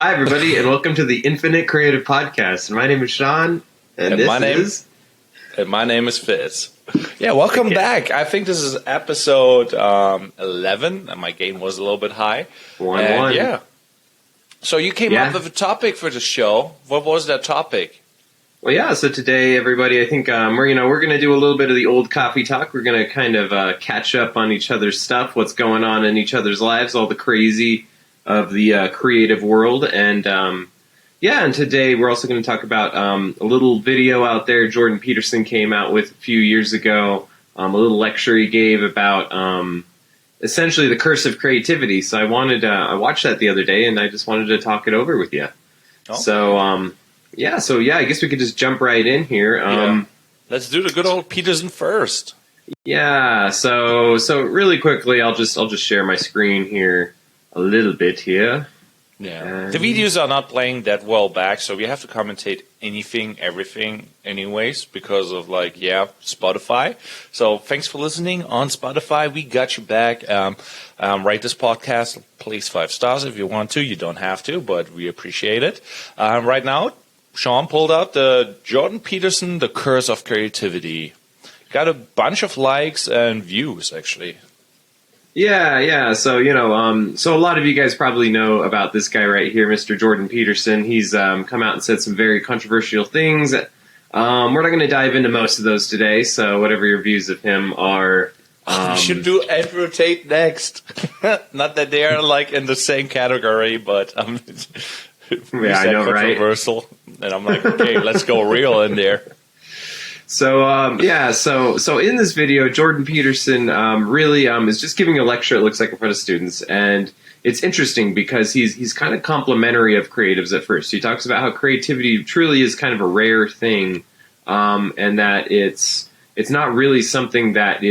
Hi, everybody, and welcome to the Infinite Creative Podcast. My name is Sean, and my name is Fitz. Yeah, welcome back. I think this is episode 11, and my game was a little bit high. 1-1. Yeah. So you came up with a topic for the show. What was that topic? Well, yeah. So today, everybody, I think we're going to do a little bit of the old coffee talk. We're going to kind of catch up on each other's stuff, what's going on in each other's lives, all the crazy of the creative world, and and today we're also going to talk about a little video out there Jordan Peterson came out with a few years ago, a little lecture he gave about essentially the curse of creativity. So I watched that the other day, and I just wanted to talk it over with you. Okay. So I guess we could just jump right in here. Let's do the good old Peterson first. Yeah. So really quickly, I'll just share my screen here a little bit here. Yeah. The videos are not playing that well back, so we have to commentate anything, everything anyways, because of Spotify. So thanks for listening on Spotify. We got you back. Rate this podcast, please 5 stars if you want to. You don't have to, but we appreciate it. Right now, Sean pulled out the Jordan Peterson, The Curse of Creativity. Got a bunch of likes and views, actually. Yeah. So, so a lot of you guys probably know about this guy right here, Mr. Jordan Peterson. He's come out and said some very controversial things. We're not going to dive into most of those today, so whatever your views of him are... we should do Andrew Tate next. Not that they are in the same category, but yeah, I know, controversial. Right? And I'm like, okay, let's go real in there. So in this video, Jordan Peterson really is just giving a lecture, it looks like, in front of students, and it's interesting because he's kind of complimentary of creatives at first. He talks about how creativity truly is kind of a rare thing, and that it's not really something that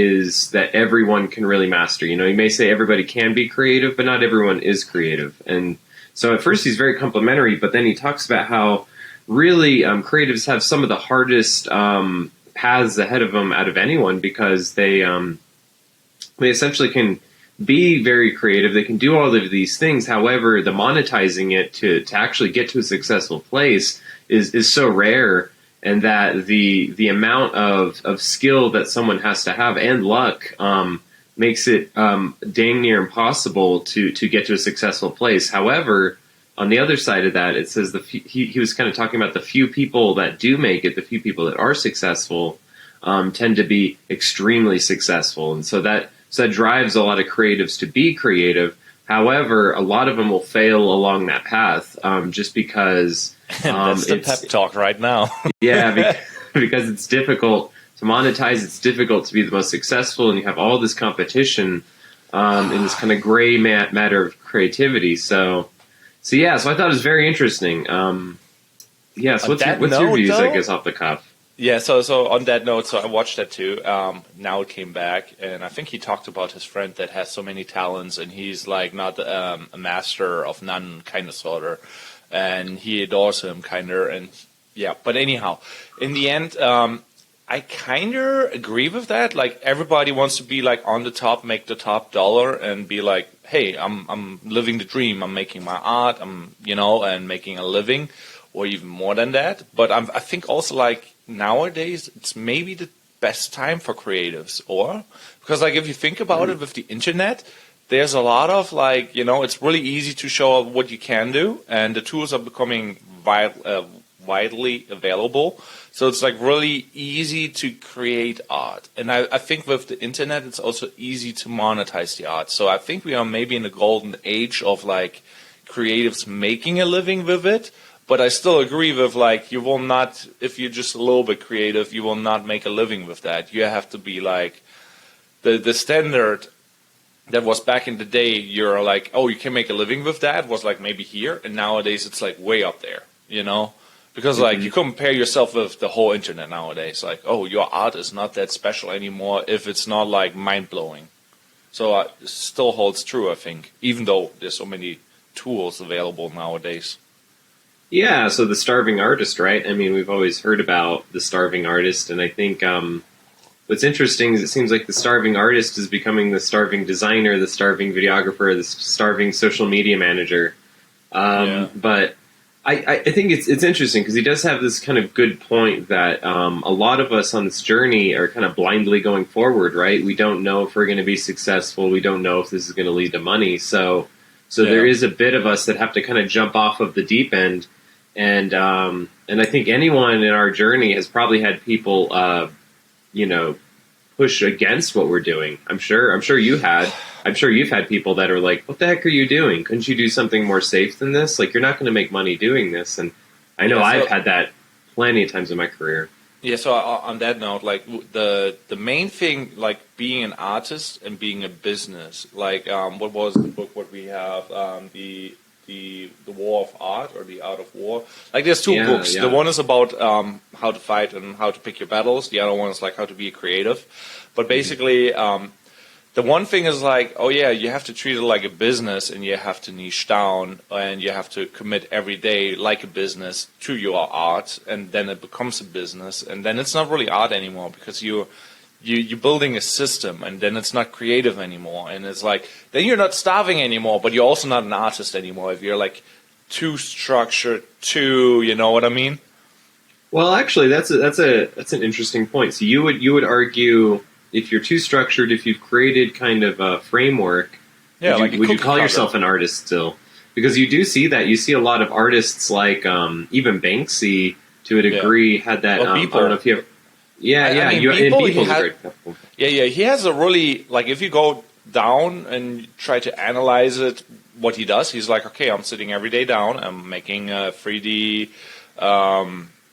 everyone can really master. He may say everybody can be creative, but not everyone is creative. And so at first he's very complimentary, but then he talks about how really, creatives have some of the hardest paths ahead of them out of anyone because they essentially can be very creative. They can do all of these things. However, the monetizing it to actually get to a successful place is so rare, and that the amount of skill that someone has to have and luck makes it dang near impossible to get to a successful place. However, on the other side of that, it says he was kind of talking about the few people that do make it, the few people that are successful, tend to be extremely successful, and so that drives a lot of creatives to be creative. However, a lot of them will fail along that path, just because that's the pep talk right now. because it's difficult to monetize. It's difficult to be the most successful, and you have all this competition in this kind of gray matter of creativity. So I thought it was very interesting. So what's your views, I guess, off the cuff? Yeah, so on that note, so I watched that too. Now it came back, and I think he talked about his friend that has so many talents, and he's not a master of none, kind of, sort of, and he adores him, kind of, and yeah. But anyhow, in the end, I kind of agree with that. Everybody wants to be on the top, make the top dollar, and be hey, I'm living the dream. I'm making my art. I'm and making a living, or even more than that. But I think also nowadays it's maybe the best time for creatives, because if you think about it, with the internet, there's a lot of it's really easy to show what you can do, and the tools are becoming widely available. So it's really easy to create art. And I think with the internet, it's also easy to monetize the art. So I think we are maybe in the golden age of creatives making a living with it. But I still agree with you will not, if you're just a little bit creative, you will not make a living with that. You have to be the standard that was back in the day. You're oh, you can make a living with that, was maybe here. And nowadays it's way up there, Because you compare yourself with the whole internet nowadays. Oh, your art is not that special anymore if it's not mind-blowing. So it still holds true, I think, even though there's so many tools available nowadays. Yeah, so the starving artist, right? I mean, we've always heard about the starving artist, and I think what's interesting is it seems like the starving artist is becoming the starving designer, the starving videographer, the starving social media manager. But I think it's interesting because he does have this kind of good point that a lot of us on this journey are kind of blindly going forward, right? We don't know if we're going to be successful. We don't know if this is going to lead to money. So there is a bit of us that have to kind of jump off of the deep end. And I think anyone in our journey has probably had people, push against what we're doing. I'm sure you've had people that are like, what the heck are you doing? Couldn't you do something more safe than this? Like, you're not going to make money doing this. And I know I've had that plenty of times in my career. Yeah, so on that note, like the main thing, like being an artist and being a business, like what was the book what we have, the War of Art or the Art of War? Like there's two books. Yeah. The one is about how to fight and how to pick your battles. The other one is like how to be creative. But basically, the one thing is like, oh yeah, you have to treat it like a business, and you have to niche down, and you have to commit every day like a business to your art, and then it becomes a business, and then it's not really art anymore because you're building a system, and then it's not creative anymore, and it's like then you're not starving anymore, but you're also not an artist anymore if you're like too structured, too, you know what I mean? Well, actually, that's an interesting point. So you would argue, if you're too structured, if you've created kind of a framework, would you call yourself an artist still? Because you do see that. You see a lot of artists like even Banksy, to a degree, had that. I don't know if you have. Yeah. Beeple's a great example. Yeah. He has a really, like, if you go down and try to analyze it, what he does, he's like, okay, I'm sitting every day down. I'm making a 3D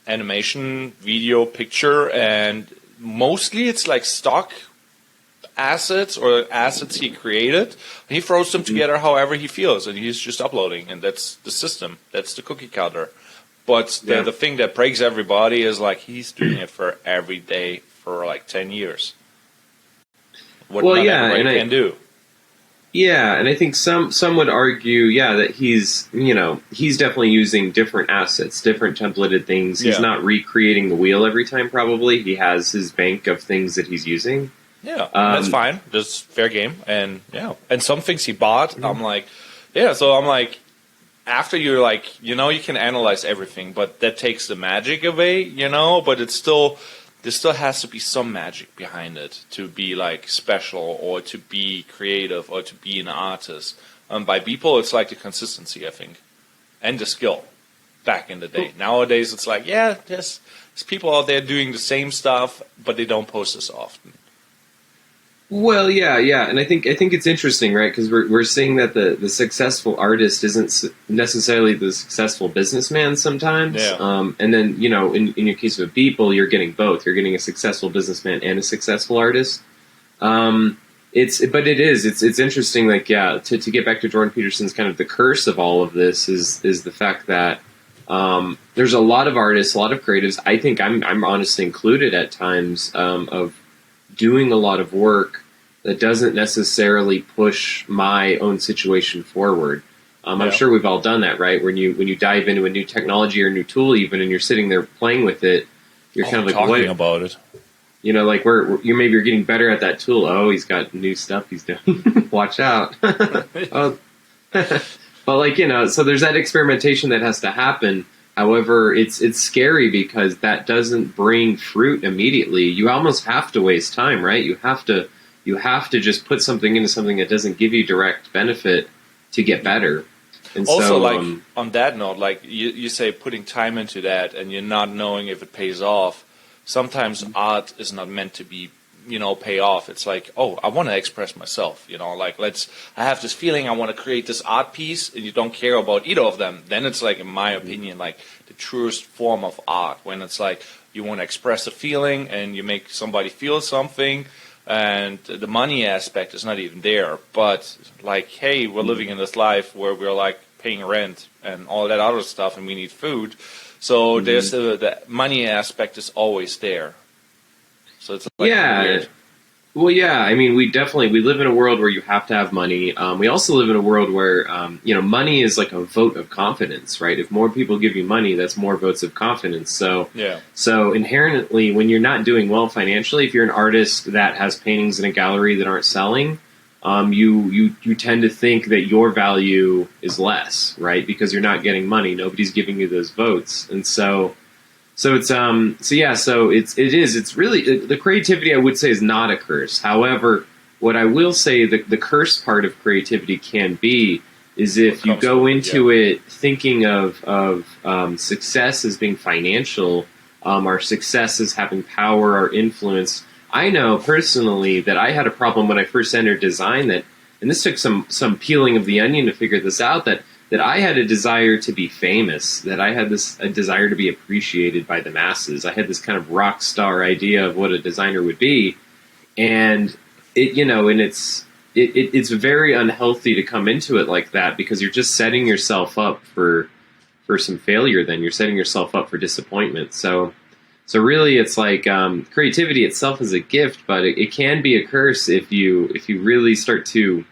animation, video, picture, and mostly it's like stock assets or assets he created. He throws them together however he feels, and he's just uploading, and that's the system. That's the cookie cutter. But the thing that breaks everybody is like he's doing it for every day for like 10 years. What everybody can do. Yeah, and I think some would argue, that he's definitely using different assets, different templated things. He's not recreating the wheel every time, probably. He has his bank of things that he's using. Yeah, that's fine. That's fair game. And and some things he bought, I'm like, so I'm like, after you're like, you can analyze everything, but that takes the magic away, but it's still... There still has to be some magic behind it to be like special or to be creative or to be an artist. By people, it's like the consistency, I think, and the skill. Back in the day, nowadays it's like, there's people out there doing the same stuff, but they don't post as often. Well, yeah, and I think it's interesting, right? Because we're seeing that the successful artist isn't necessarily the successful businessman sometimes. Yeah. And then in your case with Beeple, you're getting both. You're getting a successful businessman and a successful artist. It's interesting. Like, to get back to Jordan Peterson's kind of the curse of all of this is the fact that there's a lot of artists, a lot of creatives. I think I'm honestly included at times of doing a lot of work that doesn't necessarily push my own situation forward. I'm sure we've all done that, right? When you dive into a new technology or a new tool, even, and you're sitting there playing with it, you're kind of like, talking about it. Like maybe you're getting better at that tool. Oh, he's got new stuff he's doing. Watch out. But so there's that experimentation that has to happen. However, it's scary because that doesn't bring fruit immediately. You almost have to waste time, right? You have to just put something into something that doesn't give you direct benefit to get better. And also, on that note, like you say, putting time into that and you're not knowing if it pays off. Sometimes art is not meant to be, pay off. It's like, oh, I want to express myself, like I have this feeling I want to create this art piece, and you don't care about either of them. Then it's like, in my opinion, like the truest form of art, when it's like you want to express a feeling and you make somebody feel something, and the money aspect is not even there. But like, hey, we're living in this life where we're like paying rent and all that other stuff, and we need food. So there's the money aspect is always there. So it's like weird. Well, yeah. I mean, we live in a world where you have to have money. We also live in a world where money is like a vote of confidence, right? If more people give you money, that's more votes of confidence. So inherently, when you're not doing well financially, if you're an artist that has paintings in a gallery that aren't selling, you tend to think that your value is less, right? Because you're not getting money. Nobody's giving you those votes, and it's really the creativity, I would say, is not a curse. However, what I will say the curse part of creativity can be is if you go into it thinking of success as being financial, or success as having power or influence. I know personally that I had a problem when I first entered design and this took some peeling of the onion to figure this out, that I had a desire to be famous, that I had a desire to be appreciated by the masses. I had this kind of rock star idea of what a designer would be, and it's very unhealthy to come into it like that, because you're just setting yourself up for some failure. Then you're setting yourself up for disappointment. So really, it's like creativity itself is a gift, but it can be a curse if you really start to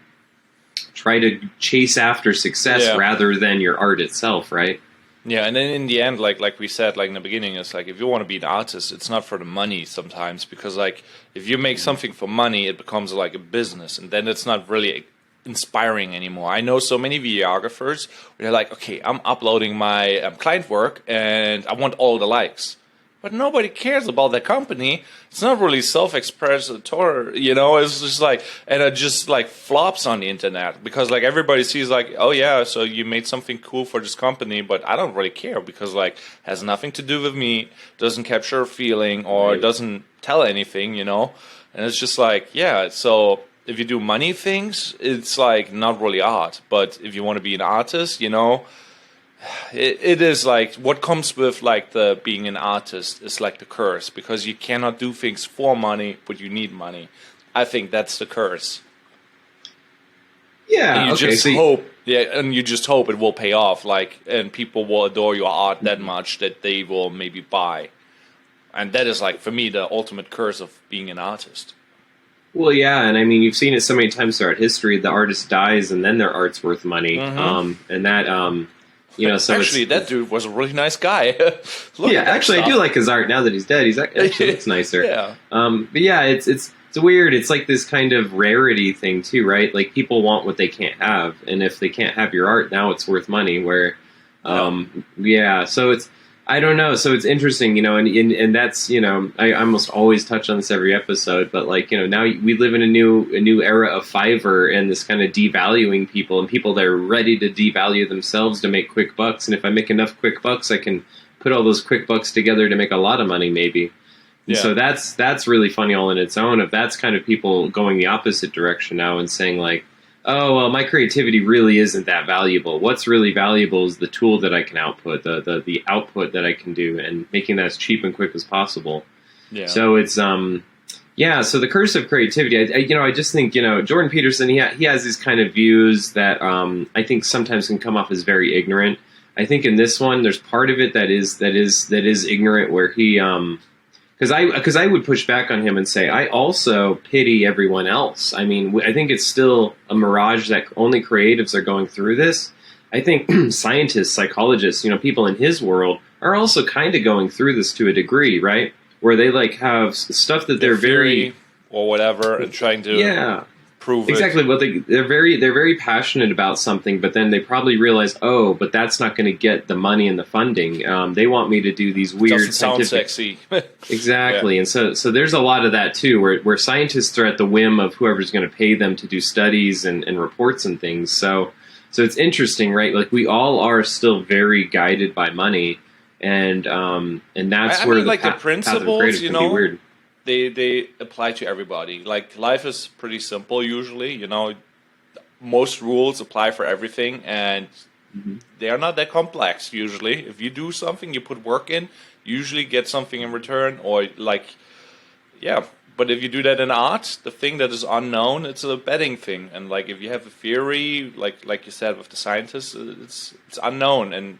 try to chase after success rather than your art itself, right? Yeah, and then in the end, like we said, like in the beginning, it's like if you want to be an artist, it's not for the money sometimes, because like if you make something for money, it becomes like a business, and then it's not really inspiring anymore. I know so many videographers where they're like, okay, I'm uploading my client work and I want all the likes. But nobody cares about that company. It's not really self-expressatory, it's just like, and it just like flops on the internet because like everybody sees like, oh yeah, so you made something cool for this company, but I don't really care because like has nothing to do with me, doesn't capture a feeling or doesn't tell anything, and it's just like, yeah, so if you do money things, it's like not really art. But if you want to be an artist, it is like what comes with like the being an artist is like the curse, because you cannot do things for money, but you need money. I think that's the curse. Yeah, and you just hope it will pay off, like, and people will adore your art that much that they will maybe buy, and that is like for me the ultimate curse of being an artist. Well, yeah, and I mean you've seen it so many times throughout history. The artist dies, and then their art's worth money, and that. So actually, that dude was a really nice guy. I do like his art now that he's dead. He's actually looks nicer. Yeah. But yeah, it's weird. It's like this kind of rarity thing too, right? Like people want what they can't have, and if they can't have your art, now it's worth money. Where, so it's. I don't know. So it's interesting, and that's, I almost always touch on this every episode, but like, now we live in a new era of Fiverr and this kind of devaluing people, and people that are ready to devalue themselves to make quick bucks. And if I make enough quick bucks, I can put all those quick bucks together to make a lot of money, maybe. And so that's really funny all in its own. If that's kind of people going the opposite direction now and saying like, oh, well, my creativity really isn't that valuable. What's really valuable is the tool that I can output, the output that I can do, and making that as cheap and quick as possible. Yeah. So it's so the curse of creativity. I just think Jordan Peterson, he has these kind of views that I think sometimes can come off as very ignorant. I think in this one, there's part of it that is ignorant, where he because I would push back on him and say I also pity everyone else. I mean, I think it's still a mirage that only creatives are going through this. I think scientists, psychologists, people in his world are also kind of going through this to a degree, right? Where they like have stuff that they're very or whatever and trying to prove exactly what they're very passionate about something, but then they probably realize, oh, but that's not going to get the money and the funding. They want me to do these weird doesn't sound sexy. Exactly. And so there's a lot of that too, where scientists are at the whim of whoever's going to pay them to do studies and reports and things. So it's interesting, right? Like we all are still very guided by money, and that's where the principles, can be weird. They apply to everybody. Like life is pretty simple usually, most rules apply for everything, and they are not that complex usually. If you do something, you put work in, you usually get something in return, or but if you do that in art, the thing that is unknown, it's a betting thing. And like if you have a theory, like you said with the scientists, it's unknown. And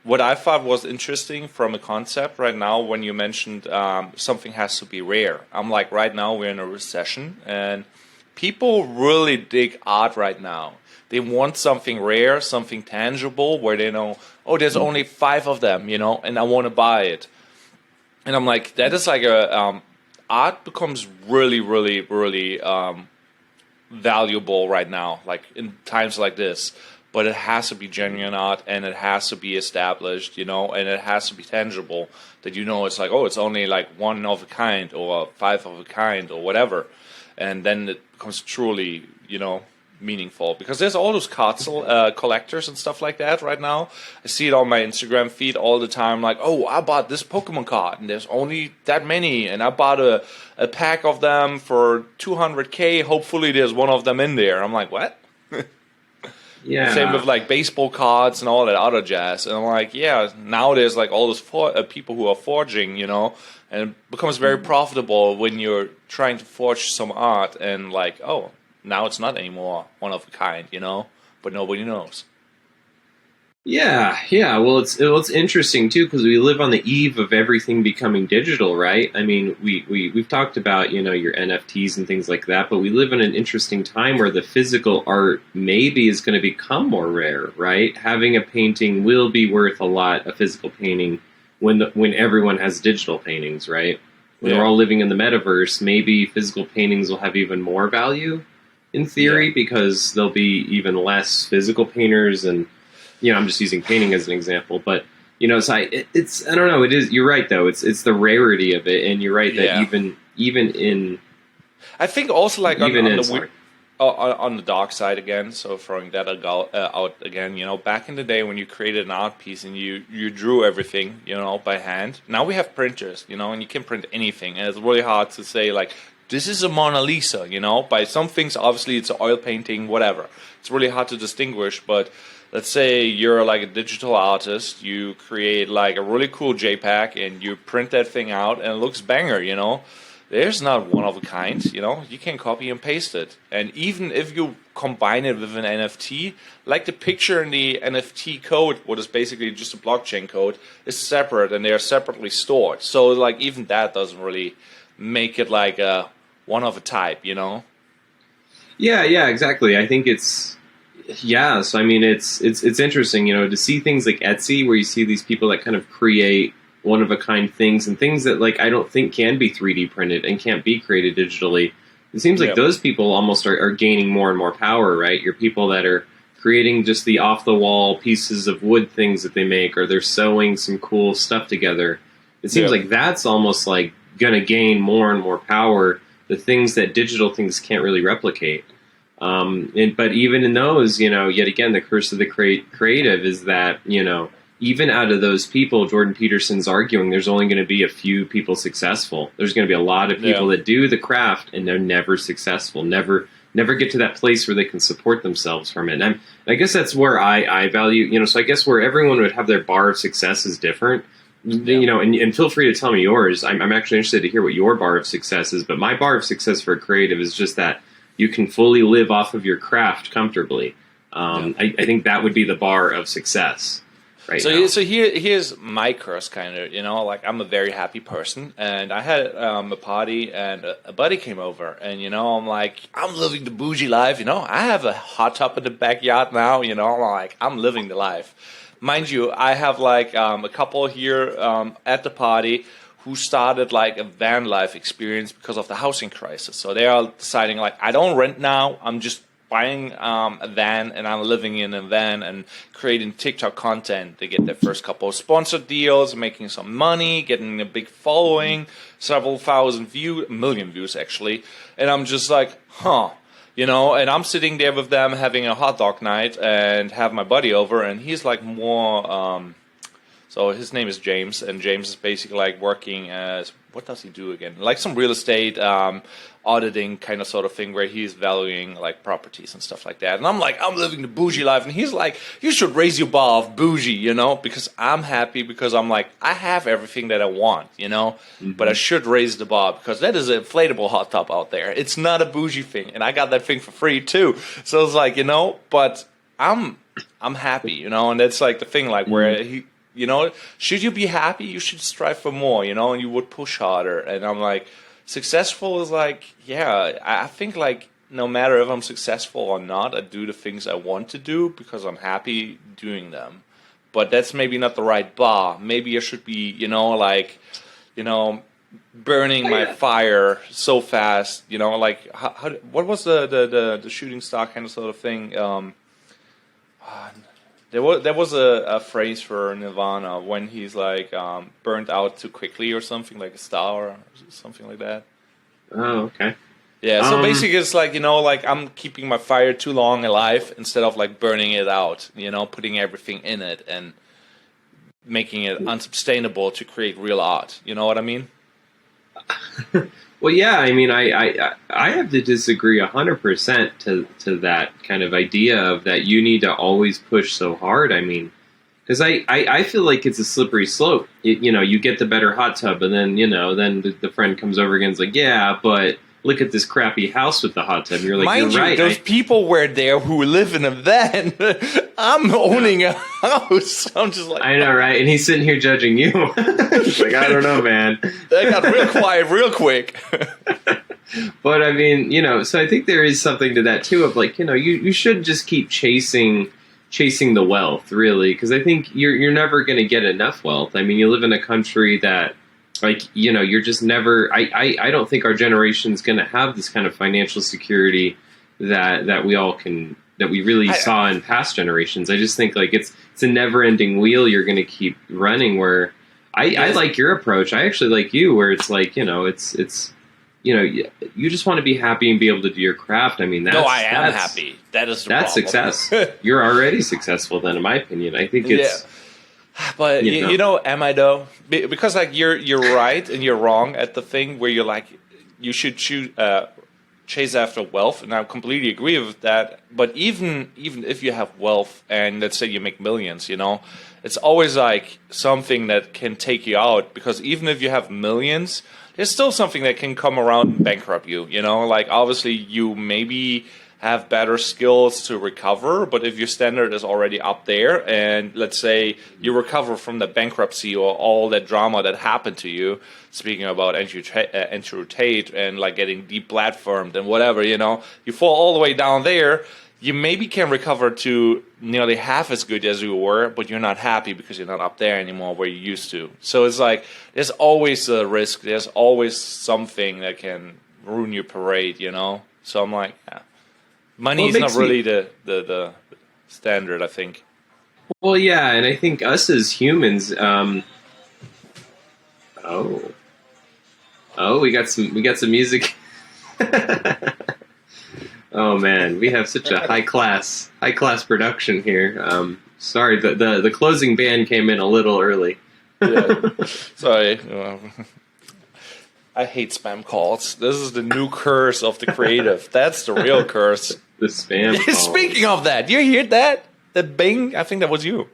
what I thought was interesting from a concept right now, when you mentioned something has to be rare. I'm like, right now we're in a recession, and people really dig art right now. They want something rare, something tangible, where they know, oh, there's only 5 of them, and I want to buy it. And I'm like, that is like art becomes really, really, really valuable right now, like in times like this. But it has to be genuine art, and it has to be established, you know, and it has to be tangible. That you know, it's like, oh, it's only like one of a kind or five of a kind or whatever, and then it becomes truly, you know, meaningful. Because there's all those cards collectors and stuff like that right now. I see it on my Instagram feed all the time. Like, oh, I bought this Pokemon card, and there's only that many, and I bought a pack of them for 200K. Hopefully, there's one of them in there. I'm like, what? Yeah. Same with like baseball cards and all that other jazz. And I'm like, yeah, now there's like all those people who are forging, you know, and it becomes very profitable when you're trying to forge some art and like, oh, now it's not anymore one of a kind, you know, but nobody knows. Yeah, yeah. Well, it's interesting too because we live on the eve of everything becoming digital, right? I mean, we've talked about, you know, your NFTs and things like that, but we live in an interesting time where the physical art maybe is going to become more rare, right? Having a painting will be worth a lot, a physical painting, when everyone has digital paintings, right? When we're all living in the metaverse, maybe physical paintings will have even more value in theory because there'll be even less physical painters and. You know, I'm just using painting as an example, but you know, so it's I don't know. It is. You're right, though. It's the rarity of it, and you're right that even in. I think also like even on the dark side again. So throwing that out again, you know, back in the day when you created an art piece and you drew everything, you know, by hand. Now we have printers, you know, and you can print anything, and it's really hard to say like this is a Mona Lisa, you know. By some things, obviously, it's an oil painting, whatever. It's really hard to distinguish, but. Let's say you're like a digital artist, you create like a really cool JPEG and you print that thing out and it looks banger, you know. There's not one of a kind, you know. You can copy and paste it. And even if you combine it with an NFT, like the picture in the NFT code, what is basically just a blockchain code, is separate and they are separately stored. So like even that doesn't really make it like a one of a type, you know. Yeah, exactly. I think it's. Yeah, so I mean, it's interesting, you know, to see things like Etsy, where you see these people that kind of create one of a kind things and things that like I don't think can be 3D printed and can't be created digitally. It seems like those people almost are gaining more and more power, right? You're people that are creating just the off the wall pieces of wood things that they make, or they're sewing some cool stuff together. It seems like that's almost like going to gain more and more power. The things that digital things can't really replicate. But even in those, you know, yet again, the curse of the creative is that, you know, even out of those people, Jordan Peterson's arguing there's only going to be a few people successful. There's going to be a lot of people that do the craft and they're never successful, never get to that place where they can support themselves from it. And I guess that's where I value, you know, so I guess where everyone would have their bar of success is different. You know, and feel free to tell me yours. I'm actually interested to hear what your bar of success is, but my bar of success for a creative is just that you can fully live off of your craft comfortably. I think that would be the bar of success. Right. So here's my curse, kind of. You know, like I'm a very happy person, and I had a party, and a buddy came over, and you know, I'm like, I'm living the bougie life. You know, I have a hot tub in the backyard now. You know, like I'm living the life. Mind you, I have like a couple here at the party who started like a van life experience because of the housing crisis. So they are deciding like, I don't rent now. I'm just buying a van and I'm living in a van and creating TikTok content. They get their first couple of sponsored deals, making some money, getting a big following, several thousand views, a million views actually. And I'm just like, you know, and I'm sitting there with them having a hot dog night and have my buddy over, and he's like more, so his name is James, and James is basically like working as, what does he do again? Like some real estate auditing kind of sort of thing where he's valuing like properties and stuff like that. And I'm like, I'm living the bougie life. And he's like, you should raise your bar of bougie, you know, because I'm happy because I'm like, I have everything that I want, you know, but I should raise the bar because that is an inflatable hot tub out there. It's not a bougie thing. And I got that thing for free too. So it's like, you know, but I'm happy, you know, and that's like the thing, like where he, you know, should you be happy? You should strive for more, you know, and you would push harder. And I'm like, successful is like, yeah, I think like no matter if I'm successful or not, I do the things I want to do because I'm happy doing them. But that's maybe not the right bar. Maybe I should be, you know, like, you know, burning my fire so fast, you know, like what was the shooting star kind of sort of thing? There was a phrase for Nirvana when he's like burnt out too quickly or something, like a star or something like that. Oh, okay. Yeah, so basically it's like, you know, like I'm keeping my fire too long alive instead of like burning it out, you know, putting everything in it and making it unsustainable to create real art. You know what I mean? Well, yeah, I mean, I have to disagree 100% to that kind of idea of that you need to always push so hard. I mean, because I feel like it's a slippery slope. You know, you get the better hot tub, and then, you know, then the friend comes over again and is like, yeah, but look at this crappy house with the hot tub. And you're like, mind you're you, right. those people were there who live in a van. I'm owning a house. I'm just like, I know, right? And he's sitting here judging you. He's like, I don't know, man. That got real quiet real quick. But I mean, you know, so I think there is something to that too. Of like, you know, you should just keep chasing the wealth, really, because I think you're never going to get enough wealth. I mean, you live in a country that, like, you know, you're just never. I don't think our generation's going to have this kind of financial security that we all can. That we really saw in past generations. I just think like it's a never ending wheel you're going to keep running. Where I like your approach. I actually like you, where it's like, you know, it's you know, you just want to be happy and be able to do your craft. I mean, I am happy. That is the that's problem. success. You're already successful, then, in my opinion. I think it's. Yeah. But you know, am I though? Because like you're right and you're wrong at the thing where you're like you should chase after wealth, and I completely agree with that. But even if you have wealth and let's say you make millions, you know, it's always like something that can take you out, because even if you have millions, there's still something that can come around and bankrupt you, you know, like obviously you maybe have better skills to recover, but if your standard is already up there and let's say you recover from the bankruptcy or all that drama that happened to you, speaking about Andrew Tate and like getting deplatformed and whatever, you know, you fall all the way down there, you maybe can recover to nearly half as good as you were, but you're not happy because you're not up there anymore where you used to. So it's like there's always a risk, there's always something that can ruin your parade, you know? So I'm like, yeah. Money is not really the standard, I think. Well, yeah, and I think us as humans, we got some music. Oh man, we have such a high class production here. Sorry, the closing band came in a little early. Yeah. Sorry. I hate spam calls. This is the new curse of the creative. That's the real curse. The spam calls. Speaking of that, you hear that? The bing? I think that was you.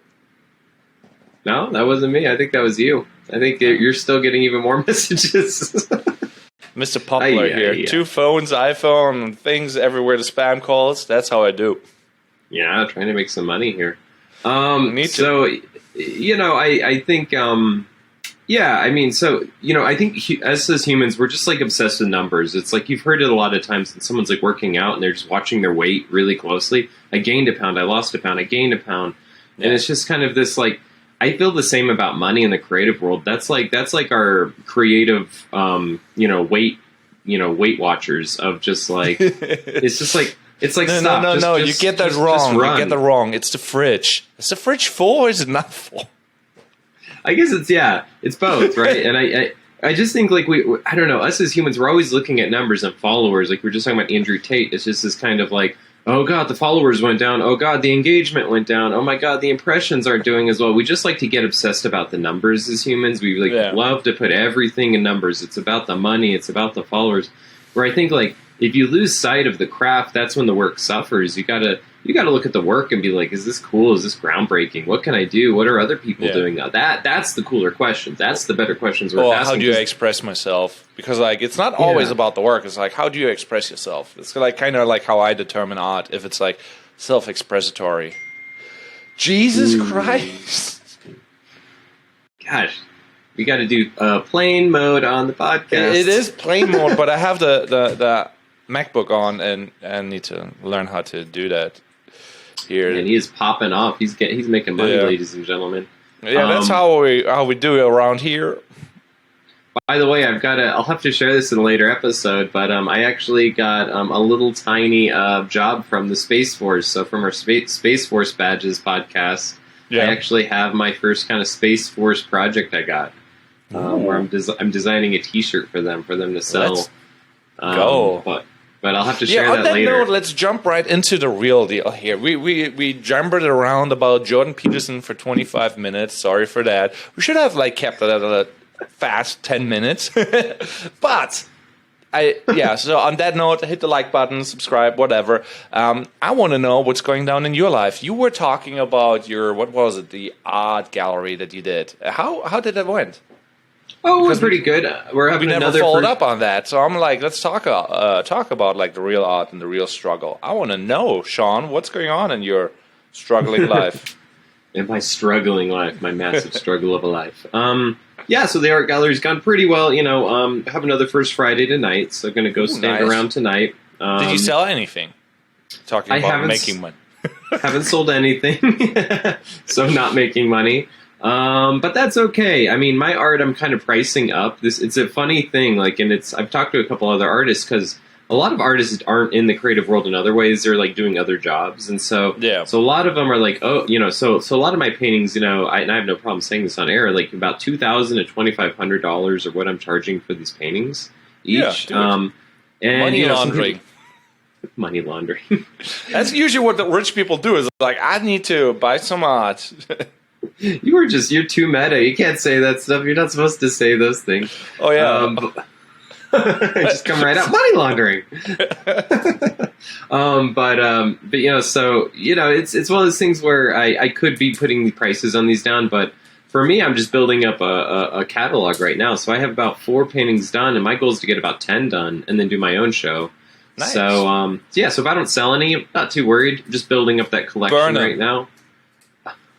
No, that wasn't me. I think that was you. I think you're still getting even more messages. Mr. Popular here. Yeah. 2 phones, iPhone, things everywhere to spam calls. That's how I do. Yeah, trying to make some money here. So, you know, I think... yeah, I mean, so, you know, I think as humans, we're just like obsessed with numbers. It's like you've heard it a lot of times that someone's like working out and they're just watching their weight really closely. I gained a pound, I lost a pound, I gained a pound. Yeah. And it's just kind of this like, I feel the same about money in the creative world. That's like our creative, weight watchers of just like, it's just like, it's like, no, you get that wrong. You get that wrong. It's the fridge. Is the fridge full or is it not full? I guess it's both, right? And I just think like I don't know, us as humans, we're always looking at numbers and followers. Like we were just talking about Andrew Tate. It's just this kind of like, oh God, the followers went down. Oh God, the engagement went down. Oh my God, the impressions aren't doing as well. We just like to get obsessed about the numbers as humans. We love to put everything in numbers. It's about the money. It's about the followers. Where I think like if you lose sight of the craft, that's when the work suffers. You gotta look at the work and be like, is this cool? Is this groundbreaking? What can I do? What are other people doing now? That's the cooler questions. That's the better questions we're asking. How do you express myself? Because like it's not always about the work. It's like, how do you express yourself? It's like kind of like how I determine art. If it's like self-expressatory. Jesus Christ! Gosh, we got to do plane mode on the podcast. It is plane mode, but I have the MacBook on and I need to learn how to do that. Here. And he is popping off. He's making money, ladies and gentlemen. Yeah, that's how we do it around here. By the way, I'll have to share this in a later episode, but I actually got a little tiny job from the Space Force. So from our Space Force Badges podcast, I actually have my first kind of Space Force project I got, where I'm designing a T-shirt for them to sell. Let's go. But I'll have to share that later. Note, let's jump right into the real deal here. We jumbled around about Jordan Peterson for 25 minutes. Sorry for that. We should have kept it at a fast 10 minutes. But so on that note, hit the like button, subscribe, whatever. I want to know what's going down in your life. You were talking about the art gallery that you did. How did that went? Oh, it was pretty good. We're having never another followed up on that, so I'm like, let's talk about the real art and the real struggle. I want to know, Sean, what's going on in your struggling life? In my struggling life, my massive struggle of a life. So the art gallery's gone pretty well. Have another First Friday tonight, so I'm going to go stand around tonight. Did you sell anything? Talking about making money. Haven't sold anything, so not making money. But that's okay. I mean, my art, I'm kind of pricing up. It's a funny thing, I've talked to a couple other artists, because a lot of artists aren't in the creative world in other ways. They're doing other jobs. And so a lot of them are so a lot of my paintings, and I have no problem saying this on air, about $2,000 to $2,500 are what I'm charging for these paintings each. And money laundering. Money laundering. That's usually what the rich people do, is I need to buy some art. You're too meta. You can't say that stuff. You're not supposed to say those things. Oh, yeah. Just come right out. Money laundering. It's one of those things where I could be putting the prices on these down, but for me, I'm just building up a catalog right now. So I have about 4 paintings done, and my goal is to get about 10 done and then do my own show. Nice. So, so if I don't sell any, I'm not too worried. I'm just building up that collection right now.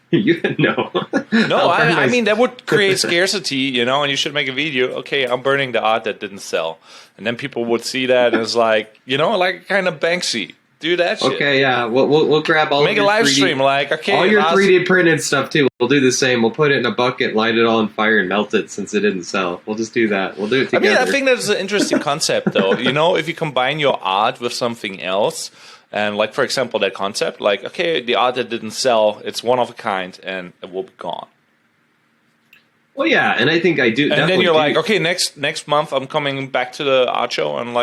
No. I mean, that would create scarcity, and you should make a video. Okay, I'm burning the art that didn't sell. And then people would see that and it's kind of Banksy. Do that shit. Okay, yeah. We'll grab all Make of your a live 3D, stream, all your 3D printed stuff too. We'll do the same. We'll put it in a bucket, light it all on fire, and melt it since it didn't sell. We'll just do that. We'll do it together. I think that's an interesting concept, though. If you combine your art with something else. And for example, that concept, the art that didn't sell, it's one of a kind, and it will be gone. Well, yeah, and I think I do. And then you're okay, next month I'm coming back to the art show, and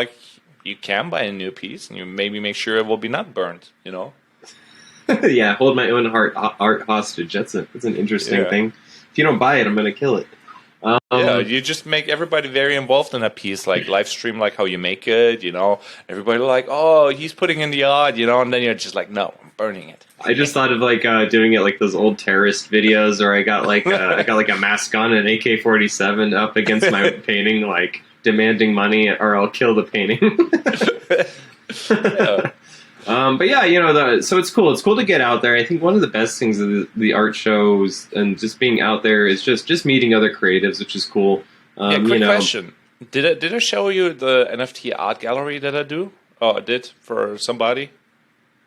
you can buy a new piece, and you maybe make sure it will be not burnt. Yeah, hold my own art hostage. That's an interesting thing. If you don't buy it, I'm going to kill it. You just make everybody very involved in that piece, live stream, how you make it, everybody oh, he's putting in the art, and then you're just no, I'm burning it. I just thought of doing it those old terrorist videos, or I got a mask on and an AK-47 up against my painting, demanding money or I'll kill the painting. But yeah, so it's cool. It's cool to get out there. I think one of the best things of the art shows and just being out there is just meeting other creatives, which is cool. Quick question: Did I show you the NFT art gallery that I do? Oh, I did for somebody.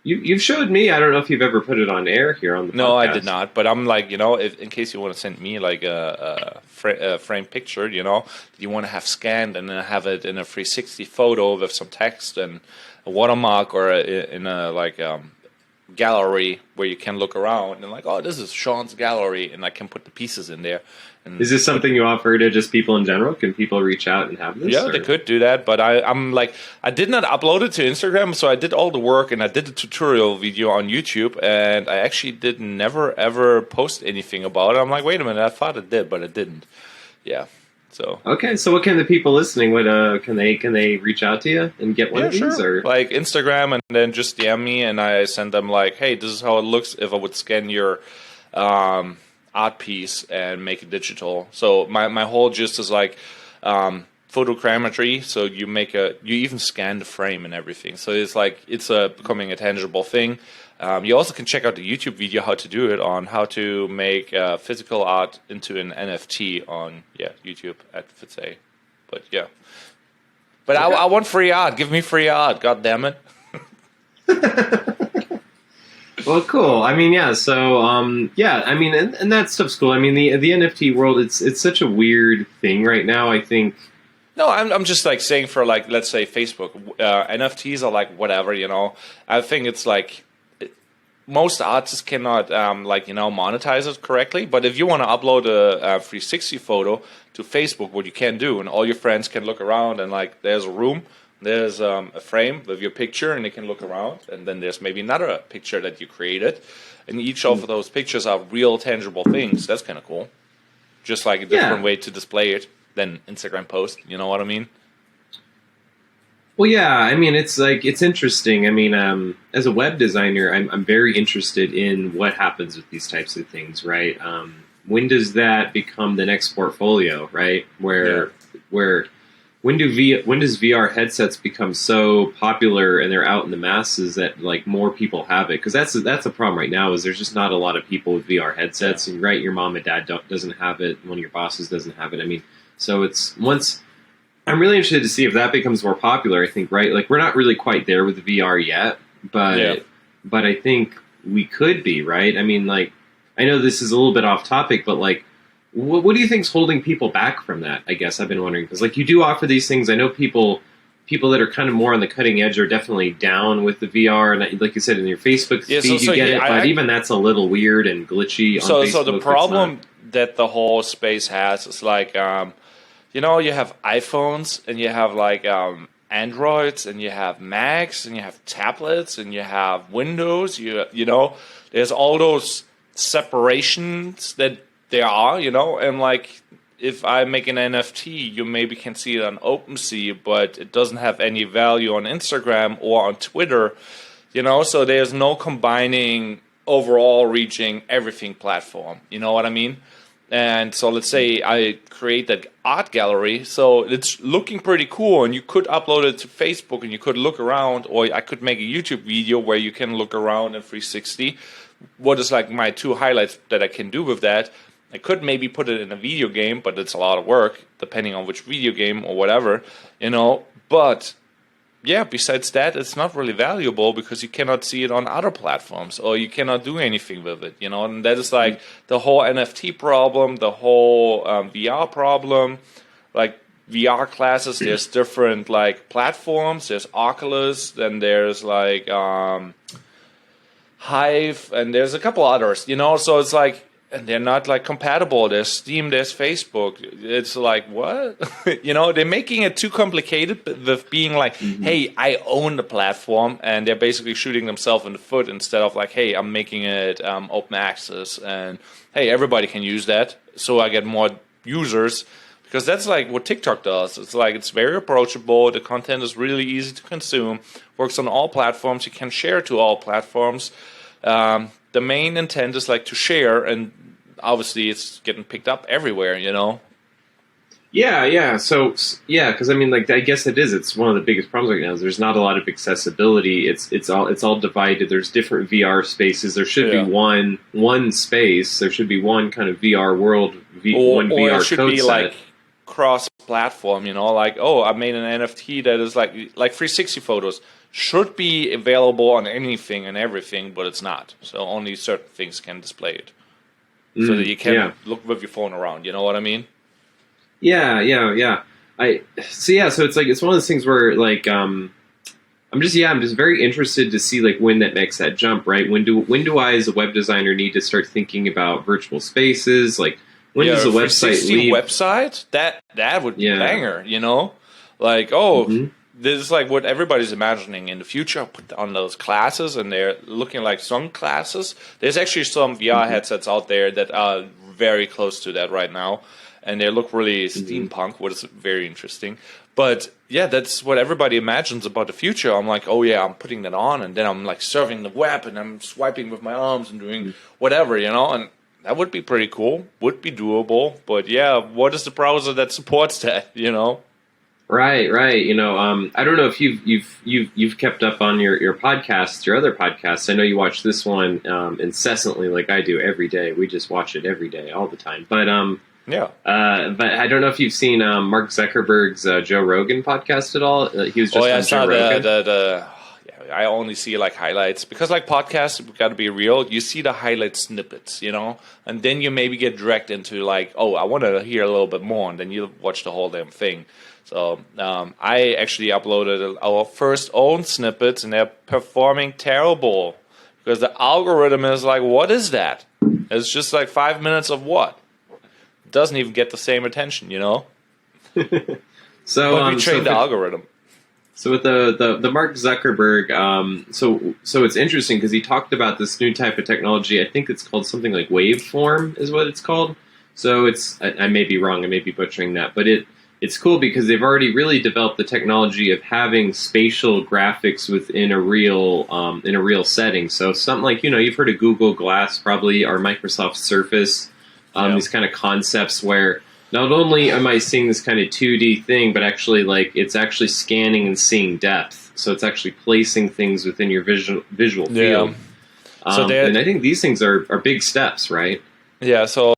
You've showed me. I don't know if you've ever put it on air here on the podcast. No, I did not. But I'm if, in case you want to send me a framed picture, you want to have scanned and then have it in a 360 photo with some text and a watermark, or in a gallery where you can look around and oh, this is Sean's gallery, and I can put the pieces in there. And is this something you offer to just people in general? Can people reach out and have this? Yeah, they could do that, but I'm I did not upload it to Instagram, so I did all the work and I did the tutorial video on YouTube, and I actually did never ever post anything about it. I'm wait a minute, I thought it did, but it didn't. Yeah. So okay, so what can the people listening? What can they reach out to you and get one of these? Sure. Or Instagram, and then just DM me, and I send them hey, this is how it looks if I would scan your art piece and make it digital. So my whole gist is photogrammetry. So you even scan the frame and everything. So it's it's becoming a tangible thing. You also can check out the YouTube video how to do it, on how to make physical art into an NFT on YouTube at Fitz. But yeah, but okay. I want free art. Give me free art. God damn it. Well, cool. I mean, yeah. So, yeah. I mean, and that stuff's cool. I mean, the NFT world, it's such a weird thing right now. I think. No, I'm just like saying for like, let's say Facebook, NFTs are like whatever, you know. I think it's like most artists cannot monetize it correctly. But if you want to upload a 360 photo to Facebook, what you can do, and all your friends can look around, and like there's a room, there's a frame with your picture, and they can look around, and then there's maybe another picture that you created, and each of those pictures are real tangible things. That's kind of cool. Just like a different way to display it than Instagram post, you know what I mean? Well, yeah, I mean, it's interesting. I mean, as a web designer, I'm very interested in what happens with these types of things, right? When does that become the next portfolio, right? Where when does VR headsets become so popular and they're out in the masses that like more people have it? Because that's a problem right now. Is there's just not a lot of people with VR headsets, and right, your mom and dad doesn't have it, one of your bosses doesn't have it. I mean. So I'm really interested to see if that becomes more popular. I think, right? Like we're not really quite there with the VR yet, but I think we could be, right? I mean, like I know this is a little bit off topic, but like, what do you think's holding people back from that? I guess I've been wondering because like you do offer these things. I know people that are kind of more on the cutting edge are definitely down with the VR, and like you said in your Facebook feed, you get it, but even that's a little weird and glitchy. On Facebook, so the problem that the whole space has is like. You know, you have iPhones, and you have like Androids, and you have Macs, and you have tablets, and you have Windows. You know, there's all those separations that there are. You know, and like if I make an NFT, you maybe can see it on OpenSea, but it doesn't have any value on Instagram or on Twitter. You know, so there's no combining overall reaching everything platform. You know what I mean? And so let's say I create that art gallery, so it's looking pretty cool, and you could upload it to Facebook, and you could look around, or I could make a YouTube video where you can look around in 360. What is like my two highlights that I can do with that? I could maybe put it in a video game, but it's a lot of work, depending on which video game or whatever, you know. But yeah, besides that, it's not really valuable because you cannot see it on other platforms or you cannot do anything with it, you know. And that is like the whole NFT problem, the whole VR problem. Like VR classes, there's different like platforms. There's Oculus, then there's like Hive, and there's a couple others, you know. So it's like, and they're not like compatible. There's Steam, there's Facebook. It's like, what? You know, they're making it too complicated with being like, hey, I own the platform, and they're basically shooting themselves in the foot instead of like, hey, I'm making it open access, and hey, everybody can use that, so I get more users. Because that's like what TikTok does. It's like it's very approachable. The content is really easy to consume. Works on all platforms. You can share to all platforms. The main intent is like to share, and obviously it's getting picked up everywhere, you know? Yeah. So, yeah, because I mean, like, I guess it is. It's one of the biggest problems right now is there's not a lot of accessibility. It's all divided. There's different VR spaces. There should be one space. There should be one kind of VR world, one VR it should code be set. Like cross-platform, you know? Like, oh, I made an NFT that is like 360 photos. Should be available on anything and everything, but it's not. So only certain things can display it. So that you can look with your phone around. You know what I mean? Yeah. So it's like it's one of those things where like I'm just very interested to see like when that makes that jump, right? When do I as a web designer need to start thinking about virtual spaces? Like when does a website leave? Website? That would be a banger, you know? Like, this is like what everybody's imagining in the future. Put on those classes, and they're looking like some classes. There's actually some VR headsets out there that are very close to that right now, and they look really steampunk, which is very interesting. But yeah, that's what everybody imagines about the future. I'm like, oh yeah, I'm putting that on, and then I'm like surfing the web, and I'm swiping with my arms and doing whatever, you know. And that would be pretty cool, would be doable. But yeah, what is the browser that supports that, you know? Right. You know, I don't know if you've kept up on your podcasts, your other podcasts. I know you watch this one incessantly, like I do every day. We just watch it every day, all the time. But but I don't know if you've seen Mark Zuckerberg's Joe Rogan podcast at all. He was just on Joe Rogan. I only see like highlights because like podcasts, we got to be real. You see the highlight snippets, and then you maybe get dragged into like, oh, I want to hear a little bit more, and then you watch the whole damn thing. So I actually uploaded our first own snippets, and they're performing terrible because the algorithm is like, what is that? It's just like 5 minutes of what? It doesn't even get the same attention, So but we trained the algorithm. So with the Mark Zuckerberg, so it's interesting because he talked about this new type of technology. I think it's called something like waveform is what it's called. So I may be wrong, I may be butchering that, but it's cool because they've already really developed the technology of having spatial graphics within a real setting. So something like you've heard of Google Glass probably or Microsoft Surface, these kind of concepts where not only am I seeing this kind of 2D thing, but actually like it's actually scanning and seeing depth. So it's actually placing things within your visual field. And I think these things are big steps, right? Yeah. So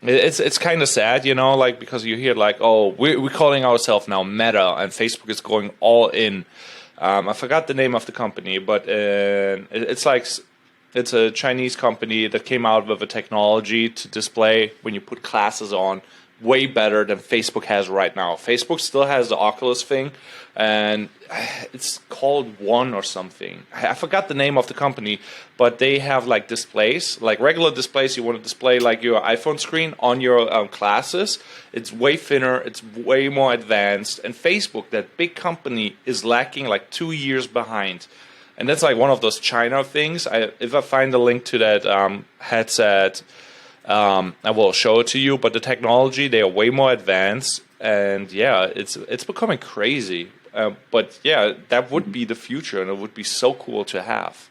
it's kind of sad, like because you hear like, oh, we're calling ourselves now Meta, and Facebook is going all in. I forgot the name of the company, but it's like. It's a Chinese company that came out with a technology to display when you put classes on way better than Facebook has right now. Facebook still has the Oculus thing, and it's called One or something. I forgot the name of the company, but they have like displays, like regular displays. You want to display like your iPhone screen on your classes. It's way thinner. It's way more advanced. And Facebook, that big company, is lacking like 2 years behind. And that's like one of those China things. If I find the link to that headset, I will show it to you. But the technology, they are way more advanced. And yeah, it's becoming crazy. But yeah, that would be the future, and it would be so cool to have.